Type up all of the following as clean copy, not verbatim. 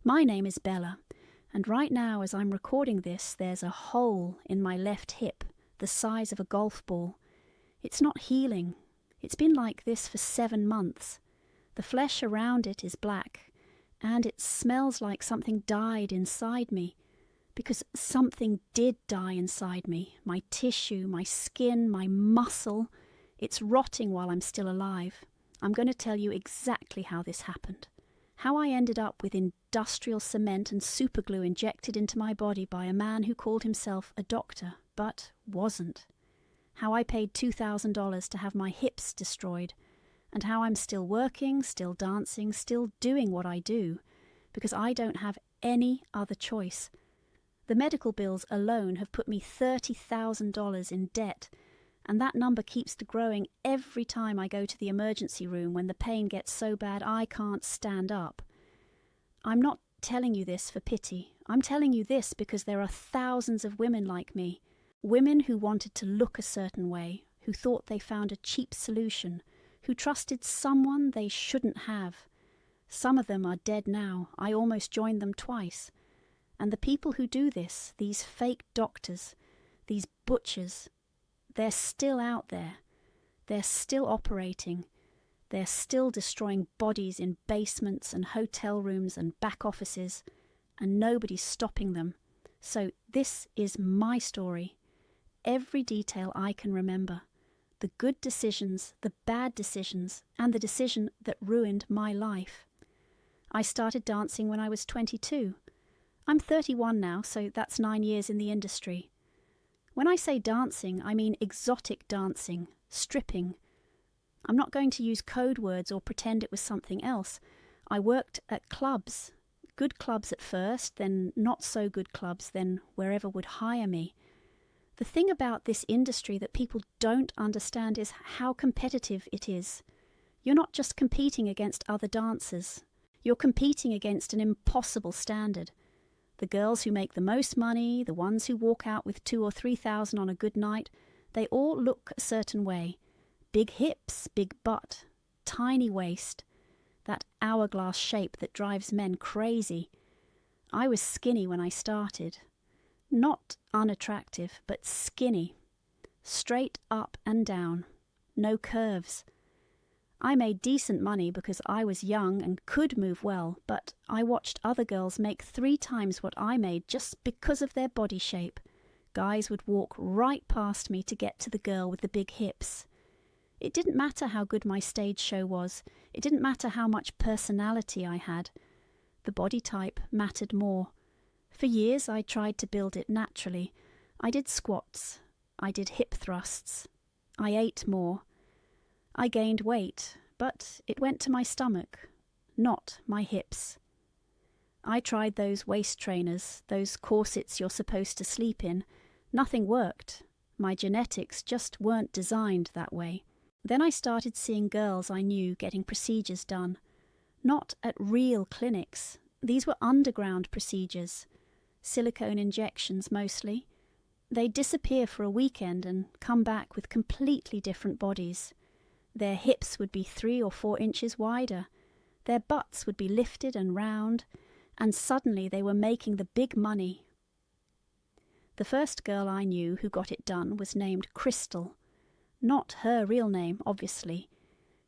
My name is Bella, and right now as I'm recording this, there's a hole in my left hip the size of a golf ball. It's not healing. It's been like this for 7 months. The flesh around it is black, and it smells like something died inside me, because something did die inside me. My tissue, my skin, my muscle. It's rotting while I'm still alive. I'm going to tell you exactly how this happened. How I ended up with industrial cement and superglue injected into my body by a man who called himself a doctor, but wasn't. How I paid $2,000 to have my hips destroyed, and how I'm still working, still dancing, still doing what I do, because I don't have any other choice. The medical bills alone have put me $30,000 in debt, and that number keeps growing every time I go to the emergency room when the pain gets so bad I can't stand up. I'm not telling you this for pity. I'm telling you this because there are thousands of women like me, women who wanted to look a certain way, who thought they found a cheap solution, who trusted someone they shouldn't have. Some of them are dead now. I almost joined them twice. And the people who do this, these fake doctors, these butchers, they're still out there. They're still operating. They're still destroying bodies in basements and hotel rooms and back offices, and nobody's stopping them. So this is my story. Every detail I can remember. The good decisions, the bad decisions, and the decision that ruined my life. I started dancing when I was 22. I'm 31 now, so that's 9 years in the industry. When I say dancing, I mean exotic dancing, stripping. I'm not going to use code words or pretend it was something else. I worked at clubs, good clubs at first, then not so good clubs, then wherever would hire me. The thing about this industry that people don't understand is how competitive it is. You're not just competing against other dancers. You're competing against an impossible standard. The girls who make the most money, the ones who walk out with 2,000 or 3,000 on a good night, they all look a certain way. Big hips, big butt, tiny waist, that hourglass shape that drives men crazy. I was skinny when I started. Not unattractive, but skinny. Straight up and down. No curves. I made decent money because I was young and could move well, but I watched other girls make 3 times what I made just because of their body shape. Guys would walk right past me to get to the girl with the big hips. It didn't matter how good my stage show was. It didn't matter how much personality I had. The body type mattered more. For years I tried to build it naturally. I did squats. I did hip thrusts. I ate more. I gained weight, but it went to my stomach, not my hips. I tried those waist trainers, those corsets you're supposed to sleep in. Nothing worked. My genetics just weren't designed that way. Then I started seeing girls I knew getting procedures done. Not at real clinics. These were underground procedures. Silicone injections mostly. They'd disappear for a weekend and come back with completely different bodies. Their hips would be 3 or 4 inches wider. Their butts would be lifted and round, and suddenly they were making the big money. The first girl I knew who got it done was named Crystal. Not her real name, obviously.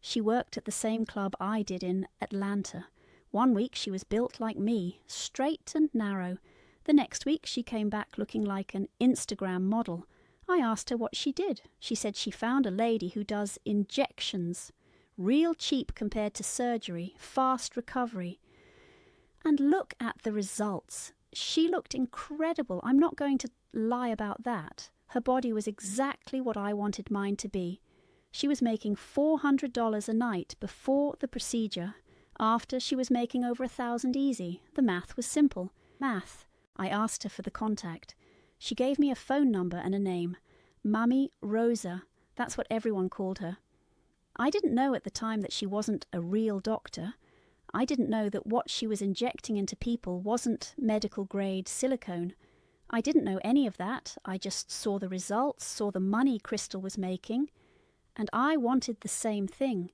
She worked at the same club I did in Atlanta. One week she was built like me, straight and narrow. The next week she came back looking like an Instagram model. I asked her what she did. She said she found a lady who does injections. Real cheap compared to surgery, fast recovery. And look at the results. She looked incredible. I'm not going to lie about that. Her body was exactly what I wanted mine to be. She was making $400 a night before the procedure. After, she was making over 1,000 easy. The math was simple. Math. I asked her for the contact. She gave me a phone number and a name. Mummy Rosa. That's what everyone called her. I didn't know at the time that she wasn't a real doctor. I didn't know that what she was injecting into people wasn't medical-grade silicone. I didn't know any of that. I just saw the results, saw the money Crystal was making, and I wanted the same thing.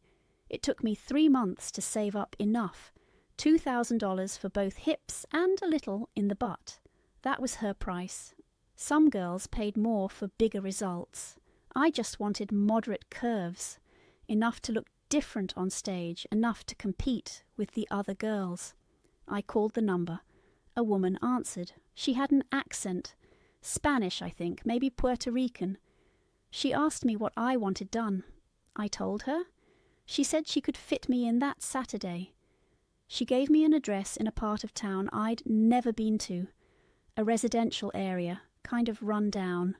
It took me 3 months to save up enough $2,000 for both hips and a little in the butt. That was her price. Some girls paid more for bigger results. I just wanted moderate curves, enough to look different on stage, enough to compete with the other girls. I called the number. A woman answered. She had an accent. Spanish, I think, maybe Puerto Rican. She asked me what I wanted done. I told her. She said she could fit me in that Saturday. She gave me an address in a part of town I'd never been to, a residential area, kind of run down.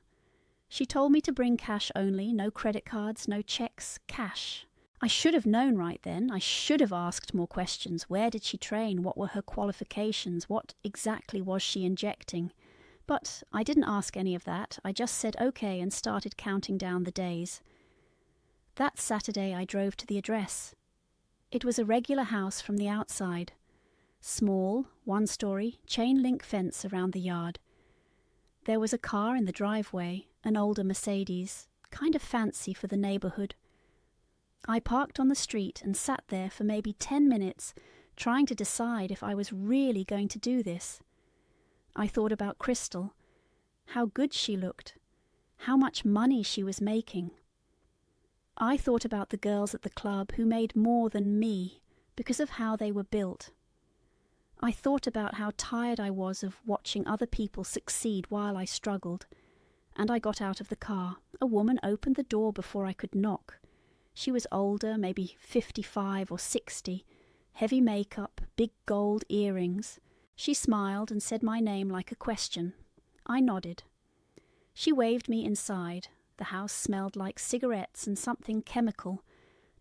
She told me to bring cash only, no credit cards, no checks, cash. I should have known right then. I should have asked more questions. Where did she train? What were her qualifications? What exactly was she injecting? But I didn't ask any of that. I just said okay and started counting down the days. That Saturday I drove to the address. It was a regular house from the outside. Small, one-story, chain-link fence around the yard. There was a car in the driveway, an older Mercedes, kind of fancy for the neighborhood. I parked on the street and sat there for maybe 10 minutes, trying to decide if I was really going to do this. I thought about Crystal, how good she looked, how much money she was making. I thought about the girls at the club who made more than me because of how they were built. I thought about how tired I was of watching other people succeed while I struggled, and I got out of the car. A woman opened the door before I could knock. She was older, maybe 55 or 60, heavy makeup, big gold earrings. She smiled and said my name like a question. I nodded. She waved me inside. The house smelled like cigarettes and something chemical,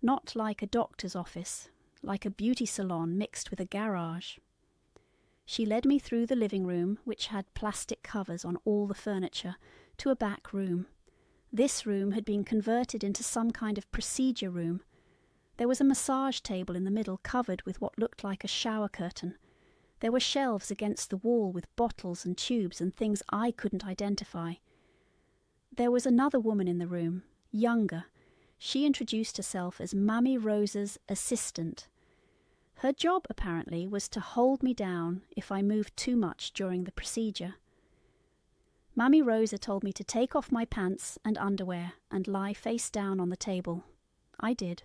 not like a doctor's office, like a beauty salon mixed with a garage. She led me through the living room, which had plastic covers on all the furniture, to a back room. This room had been converted into some kind of procedure room. There was a massage table in the middle covered with what looked like a shower curtain. There were shelves against the wall with bottles and tubes and things I couldn't identify. There was another woman in the room, younger. She introduced herself as Mammy Rosa's assistant. Her job, apparently, was to hold me down if I moved too much during the procedure. Mammy Rosa told me to take off my pants and underwear and lie face down on the table. I did.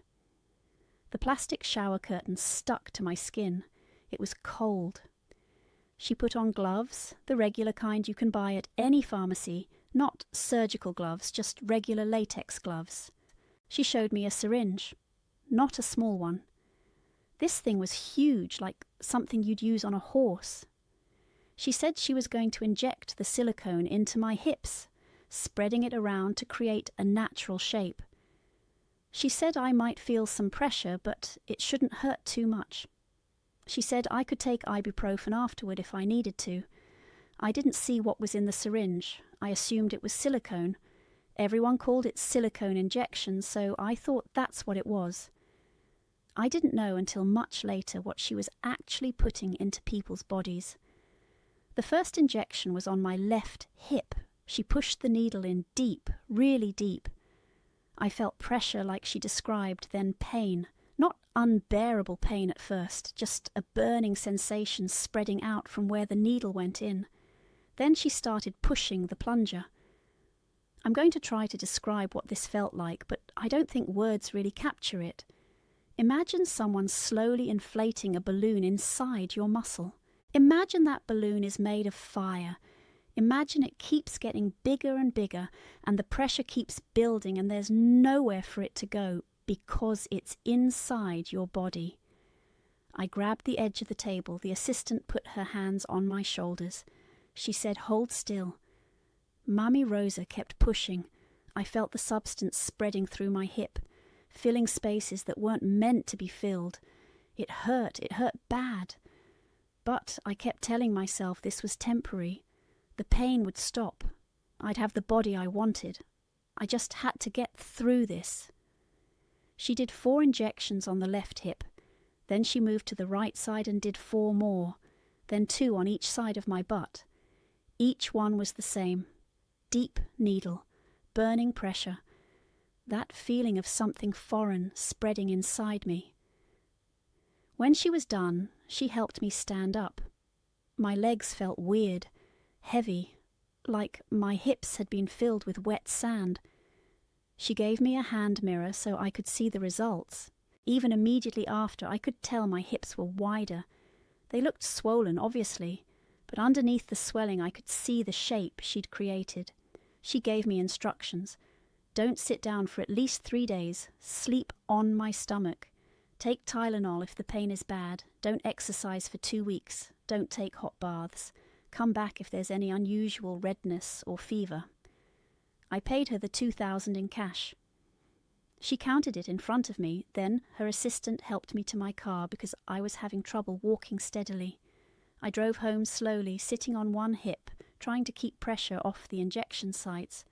The plastic shower curtain stuck to my skin. It was cold. She put on gloves, the regular kind you can buy at any pharmacy, not surgical gloves, just regular latex gloves. She showed me a syringe, not a small one. This thing was huge, like something you'd use on a horse. She said she was going to inject the silicone into my hips, spreading it around to create a natural shape. She said I might feel some pressure, but it shouldn't hurt too much. She said I could take ibuprofen afterward if I needed to. I didn't see what was in the syringe. I assumed it was silicone. Everyone called it silicone injection, so I thought that's what it was. I didn't know until much later what she was actually putting into people's bodies. The first injection was on my left hip. She pushed the needle in deep, really deep. I felt pressure like she described, then pain. Not unbearable pain at first, just a burning sensation spreading out from where the needle went in. Then she started pushing the plunger. I'm going to try to describe what this felt like, but I don't think words really capture it. Imagine someone slowly inflating a balloon inside your muscle. Imagine that balloon is made of fire. Imagine it keeps getting bigger and bigger, and the pressure keeps building, and there's nowhere for it to go because it's inside your body. I grabbed the edge of the table. The assistant put her hands on my shoulders. She said, "Hold still." Mammy Rosa kept pushing. I felt the substance spreading through my hip, filling spaces that weren't meant to be filled. It hurt bad. But I kept telling myself this was temporary. The pain would stop. I'd have the body I wanted. I just had to get through this. She did 4 injections on the left hip. Then she moved to the right side and did 4 more. Then 2 on each side of my butt. Each one was the same. Deep needle, burning pressure. That feeling of something foreign spreading inside me. When she was done, she helped me stand up. My legs felt weird, heavy, like my hips had been filled with wet sand. She gave me a hand mirror so I could see the results. Even immediately after, I could tell my hips were wider. They looked swollen, obviously, but underneath the swelling I could see the shape she'd created. She gave me instructions. Don't sit down for at least 3 days. Sleep on my stomach. Take Tylenol if the pain is bad. Don't exercise for 2 weeks. Don't take hot baths. Come back if there's any unusual redness or fever. I paid her the $2,000 in cash. She counted it in front of me, then her assistant helped me to my car because I was having trouble walking steadily. I drove home slowly, sitting on one hip, trying to keep pressure off the injection sites.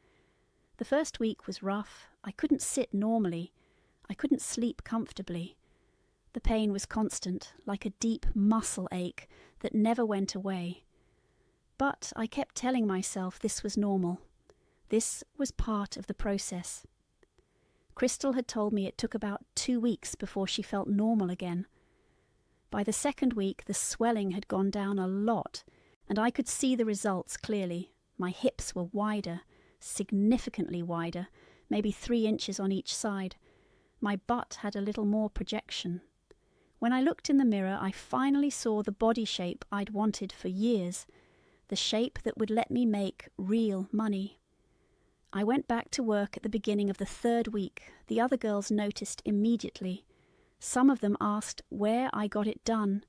The first week was rough. I couldn't sit normally. I couldn't sleep comfortably. The pain was constant, like a deep muscle ache that never went away. But I kept telling myself this was normal. This was part of the process. Crystal had told me it took about 2 weeks before she felt normal again. By the second week, the swelling had gone down a lot, and I could see the results clearly. My hips were wider, significantly wider, maybe 3 inches on each side. My butt had a little more projection. When I looked in the mirror, I finally saw the body shape I'd wanted for years, the shape that would let me make real money. I went back to work at the beginning of the 3rd week. The other girls noticed immediately. Some of them asked where I got it done.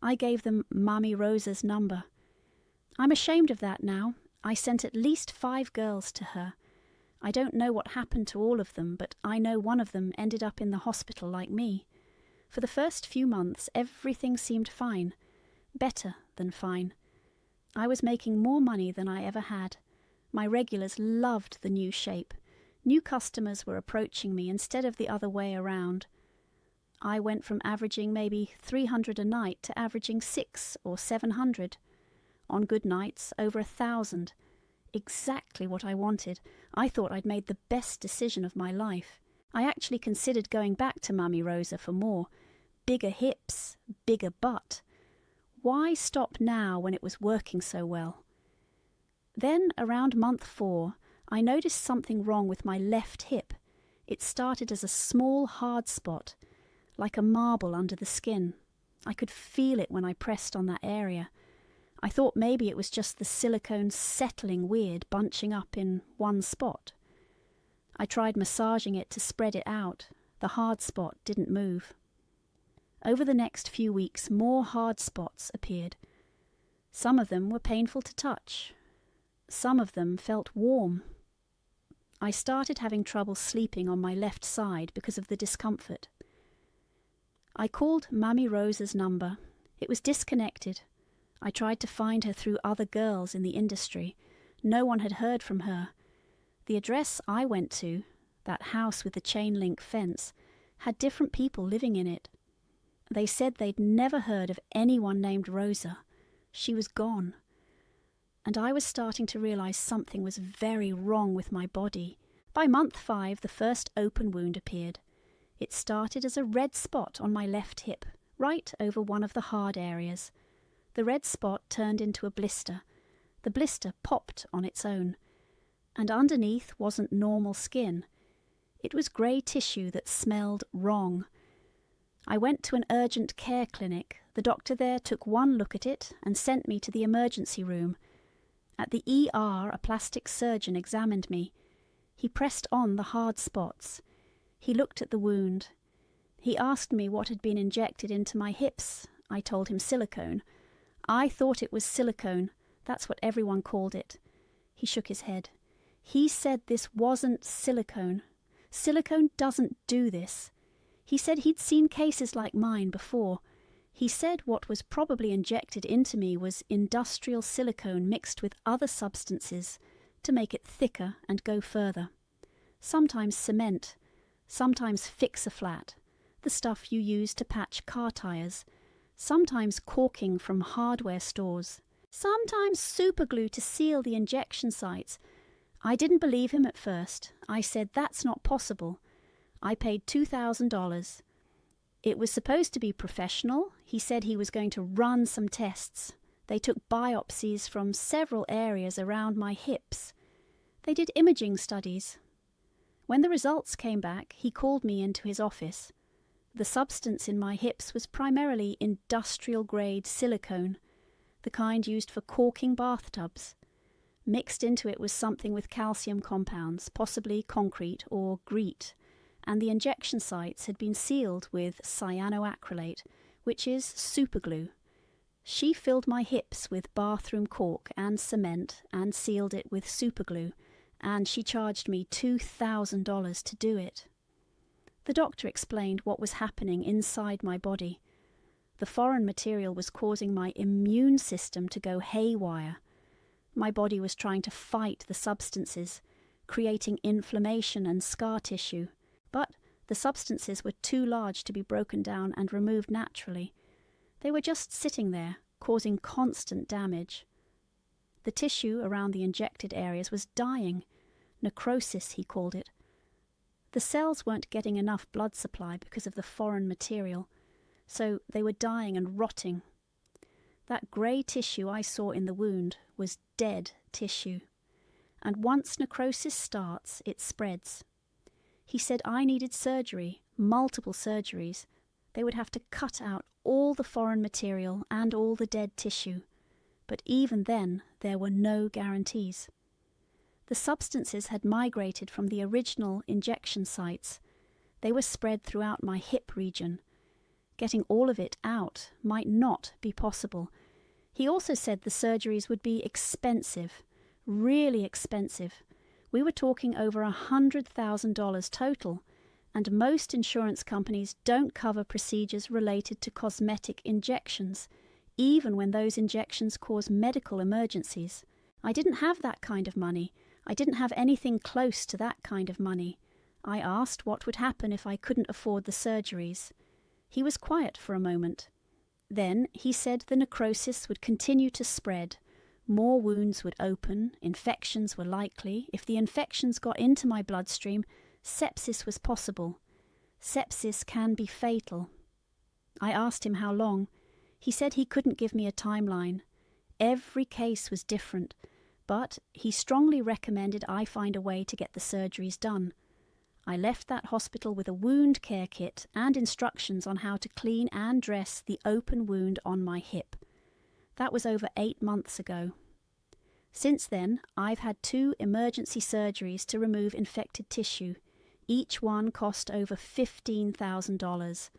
I gave them Mommy Rosa's number. I'm ashamed of that now. I sent at least 5 girls to her. I don't know what happened to all of them, but I know one of them ended up in the hospital like me. For the first few months, everything seemed fine. Better than fine. I was making more money than I ever had. My regulars loved the new shape. New customers were approaching me instead of the other way around. I went from averaging maybe 300 a night to averaging 600 or 700. On good nights, over 1,000. Exactly what I wanted. I thought I'd made the best decision of my life. I actually considered going back to Mommy Rosa for more. Bigger hips, bigger butt. Why stop now when it was working so well? Then, around month 4, I noticed something wrong with my left hip. It started as a small hard spot, like a marble under the skin. I could feel it when I pressed on that area. I thought maybe it was just the silicone settling weird, bunching up in one spot. I tried massaging it to spread it out. The hard spot didn't move. Over the next few weeks, more hard spots appeared. Some of them were painful to touch. Some of them felt warm. I started having trouble sleeping on my left side because of the discomfort. I called Mommy Rosa's number. It was disconnected. I tried to find her through other girls in the industry. No one had heard from her. The address I went to, that house with the chain-link fence, had different people living in it. They said they'd never heard of anyone named Rosa. She was gone. And I was starting to realize something was very wrong with my body. By month 5, the first open wound appeared. It started as a red spot on my left hip, right over one of the hard areas. The red spot turned into a blister. The blister popped on its own. And underneath wasn't normal skin. It was grey tissue that smelled wrong. I went to an urgent care clinic. The doctor there took one look at it and sent me to the emergency room. At the ER, a plastic surgeon examined me. He pressed on the hard spots. He looked at the wound. He asked me what had been injected into my hips. I told him silicone. I thought it was silicone. That's what everyone called it. He shook his head. He said this wasn't silicone. Silicone doesn't do this. He said he'd seen cases like mine before. He said what was probably injected into me was industrial silicone mixed with other substances to make it thicker and go further. Sometimes cement, sometimes fix-a-flat, the stuff you use to patch car tires, sometimes caulking from hardware stores, sometimes superglue to seal the injection sites. I didn't believe him at first. I said that's not possible. I paid $2,000. It was supposed to be professional. He said he was going to run some tests. They took biopsies from several areas around my hips. They did imaging studies. When the results came back, he called me into his office. The substance in my hips was primarily industrial-grade silicone, the kind used for caulking bathtubs. Mixed into it was something with calcium compounds, possibly concrete or grete, and the injection sites had been sealed with cyanoacrylate, which is superglue. She filled my hips with bathroom caulk and cement and sealed it with superglue, and she charged me $2,000 to do it. The doctor explained what was happening inside my body. The foreign material was causing my immune system to go haywire. My body was trying to fight the substances, creating inflammation and scar tissue, but the substances were too large to be broken down and removed naturally. They were just sitting there, causing constant damage. The tissue around the injected areas was dying. Necrosis, he called it. The cells weren't getting enough blood supply because of the foreign material, so they were dying and rotting. That grey tissue I saw in the wound was dead tissue, and once necrosis starts, it spreads. He said I needed surgery, multiple surgeries. They would have to cut out all the foreign material and all the dead tissue, but even then there were no guarantees. The substances had migrated from the original injection sites. They were spread throughout my hip region. Getting all of it out might not be possible. He also said the surgeries would be expensive, really expensive. We were talking over $100,000 total, and most insurance companies don't cover procedures related to cosmetic injections, even when those injections cause medical emergencies. I didn't have that kind of money. I didn't have anything close to that kind of money. I asked what would happen if I couldn't afford the surgeries. He was quiet for a moment. Then he said the necrosis would continue to spread. More wounds would open, infections were likely. If the infections got into my bloodstream, sepsis was possible. Sepsis can be fatal. I asked him how long. He said he couldn't give me a timeline. Every case was different, but he strongly recommended I find a way to get the surgeries done. I left that hospital with a wound care kit and instructions on how to clean and dress the open wound on my hip. That was over 8 months ago. Since then, I've had 2 emergency surgeries to remove infected tissue. Each one cost over $15,000.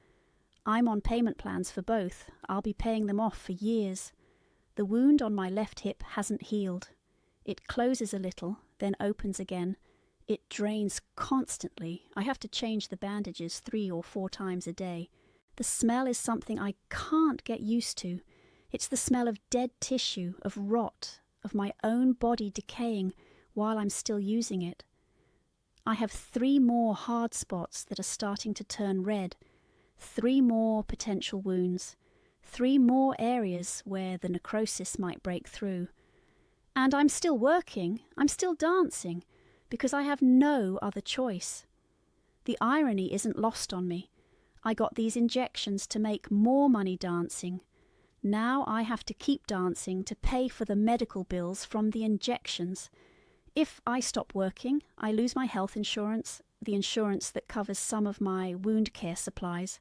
I'm on payment plans for both. I'll be paying them off for years. The wound on my left hip hasn't healed. It closes a little, then opens again. It drains constantly. I have to change the bandages 3 or 4 times a day. The smell is something I can't get used to. It's the smell of dead tissue, of rot, of my own body decaying while I'm still using it. I have 3 more hard spots that are starting to turn red, 3 more potential wounds, 3 more areas where the necrosis might break through. And I'm still working, I'm still dancing, because I have no other choice. The irony isn't lost on me. I got these injections to make more money dancing. Now I have to keep dancing to pay for the medical bills from the injections. If I stop working, I lose my health insurance, the insurance that covers some of my wound care supplies.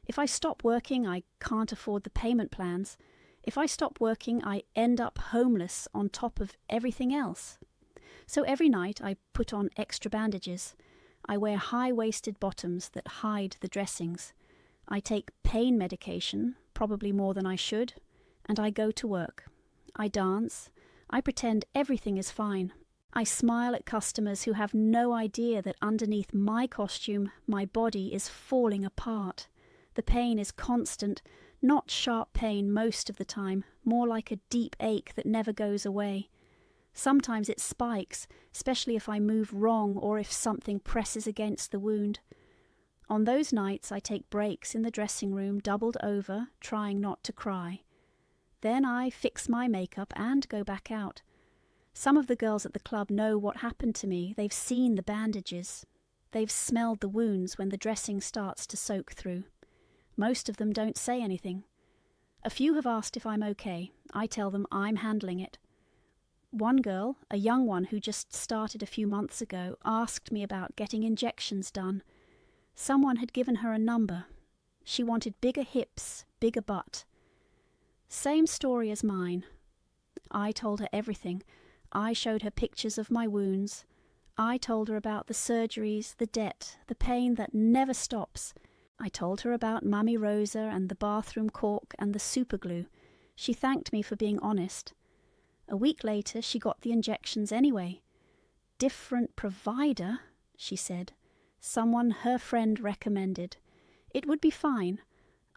If I stop working, I can't afford the payment plans. If I stop working, I end up homeless on top of everything else. So every night I put on extra bandages. I wear high-waisted bottoms that hide the dressings. I take pain medication, probably more than I should, and I go to work. I dance. I pretend everything is fine. I smile at customers who have no idea that underneath my costume, my body is falling apart. The pain is constant, not sharp pain most of the time, more like a deep ache that never goes away. Sometimes it spikes, especially if I move wrong or if something presses against the wound. On those nights I take breaks in the dressing room, doubled over, trying not to cry. Then I fix my makeup and go back out. Some of the girls at the club know what happened to me. They've seen the bandages. They've smelled the wounds when the dressing starts to soak through. Most of them don't say anything. A few have asked if I'm okay. I tell them I'm handling it. One girl, a young one who just started a few months ago, asked me about getting injections done. Someone had given her a number. She wanted bigger hips, bigger butt. Same story as mine. I told her everything. I showed her pictures of my wounds. I told her about the surgeries, the debt, the pain that never stops. I told her about Mummy Rosa and the bathroom cork and the superglue. She thanked me for being honest. A week later, she got the injections anyway. Different provider, she said. Someone her friend recommended. It would be fine.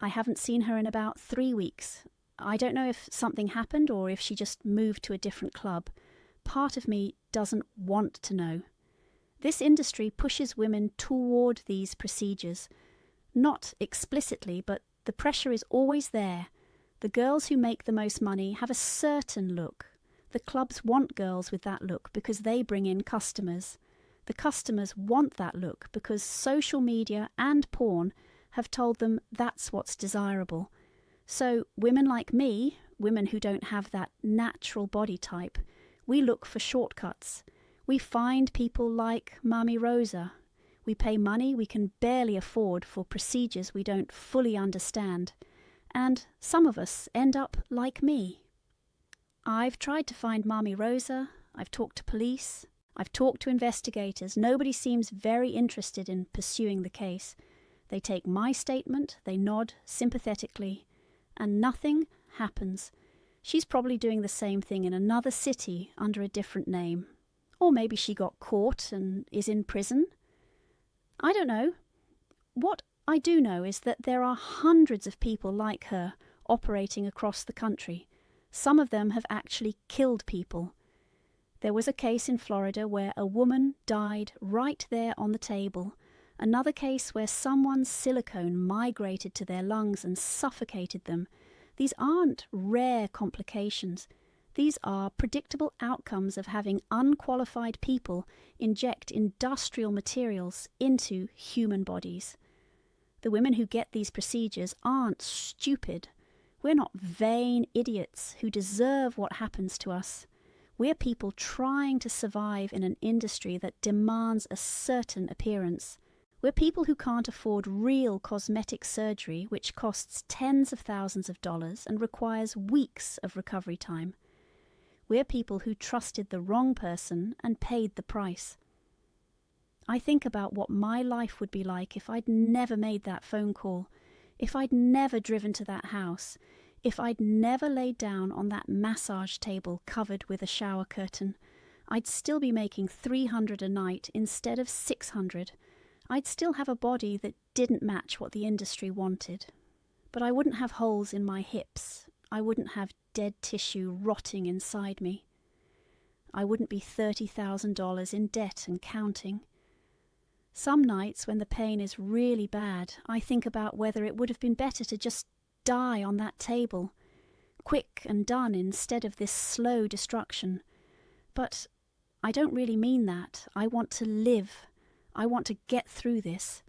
I haven't seen her in about 3 weeks. I don't know if something happened or if she just moved to a different club. Part of me doesn't want to know. This industry pushes women toward these procedures. Not explicitly, but the pressure is always there. The girls who make the most money have a certain look. The clubs want girls with that look because they bring in customers. The customers want that look because social media and porn have told them that's what's desirable. So women like me, women who don't have that natural body type, we look for shortcuts. We find people like Mummy Rosa. We pay money we can barely afford for procedures we don't fully understand. And some of us end up like me. I've tried to find Mummy Rosa. I've talked to police. I've talked to investigators. Nobody seems very interested in pursuing the case. They take my statement, they nod sympathetically, and nothing happens. She's probably doing the same thing in another city under a different name. Or maybe she got caught and is in prison. I don't know. What I do know is that there are hundreds of people like her operating across the country. Some of them have actually killed people. There was a case in Florida where a woman died right there on the table. Another case where someone's silicone migrated to their lungs and suffocated them. These aren't rare complications. These are predictable outcomes of having unqualified people inject industrial materials into human bodies. The women who get these procedures aren't stupid. We're not vain idiots who deserve what happens to us. We're people trying to survive in an industry that demands a certain appearance. We're people who can't afford real cosmetic surgery, which costs tens of thousands of dollars and requires weeks of recovery time. We're people who trusted the wrong person and paid the price. I think about what my life would be like if I'd never made that phone call, if I'd never driven to that house, if I'd never laid down on that massage table covered with a shower curtain. I'd still be making $300 a night instead of $600. I'd still have a body that didn't match what the industry wanted. But I wouldn't have holes in my hips. I wouldn't have dead tissue rotting inside me. I wouldn't be $30,000 in debt and counting. Some nights when the pain is really bad, I think about whether it would have been better to just die on that table, quick and done instead of this slow destruction. But I don't really mean that. I want to live. I want to get through this.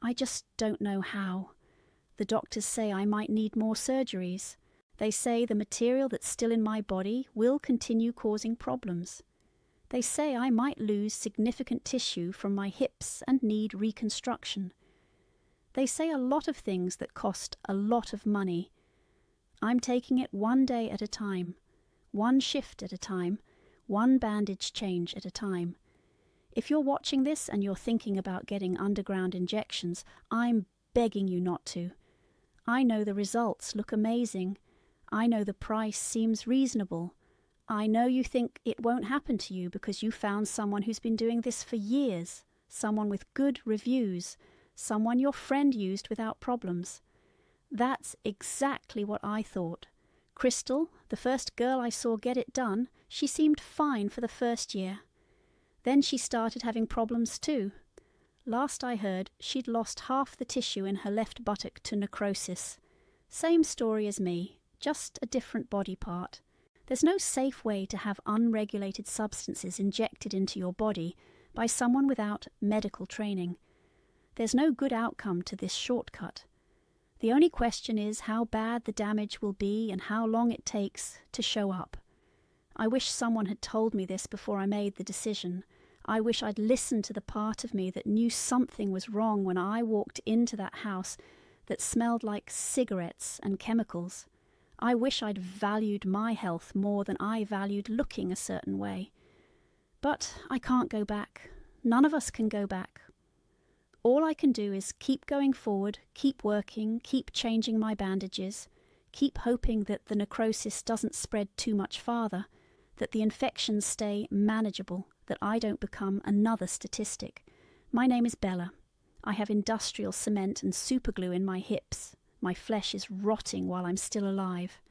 I just don't know how. The doctors say I might need more surgeries. They say the material that's still in my body will continue causing problems. They say I might lose significant tissue from my hips and need reconstruction. They say a lot of things that cost a lot of money. I'm taking it one day at a time, one shift at a time, one bandage change at a time. If you're watching this and you're thinking about getting underground injections, I'm begging you not to. I know the results look amazing. I know the price seems reasonable. I know you think it won't happen to you because you found someone who's been doing this for years, someone with good reviews, someone your friend used without problems. That's exactly what I thought. Crystal, the first girl I saw get it done, she seemed fine for the first year. Then she started having problems too. Last I heard, she'd lost half the tissue in her left buttock to necrosis. Same story as me, just a different body part. There's no safe way to have unregulated substances injected into your body by someone without medical training. There's no good outcome to this shortcut. The only question is how bad the damage will be and how long it takes to show up. I wish someone had told me this before I made the decision. I wish I'd listened to the part of me that knew something was wrong when I walked into that house that smelled like cigarettes and chemicals. I wish I'd valued my health more than I valued looking a certain way. But I can't go back. None of us can go back. All I can do is keep going forward, keep working, keep changing my bandages, keep hoping that the necrosis doesn't spread too much farther, that the infections stay manageable, that I don't become another statistic. My name is Bella. I have industrial cement and superglue in my hips. My flesh is rotting while I'm still alive.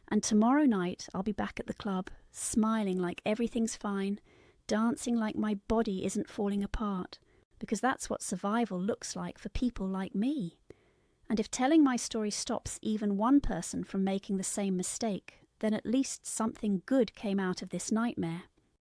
And tomorrow night I'll be back at the club, smiling like everything's fine, dancing like my body isn't falling apart, because that's what survival looks like for people like me. And if telling my story stops even one person from making the same mistake, then at least something good came out of this nightmare.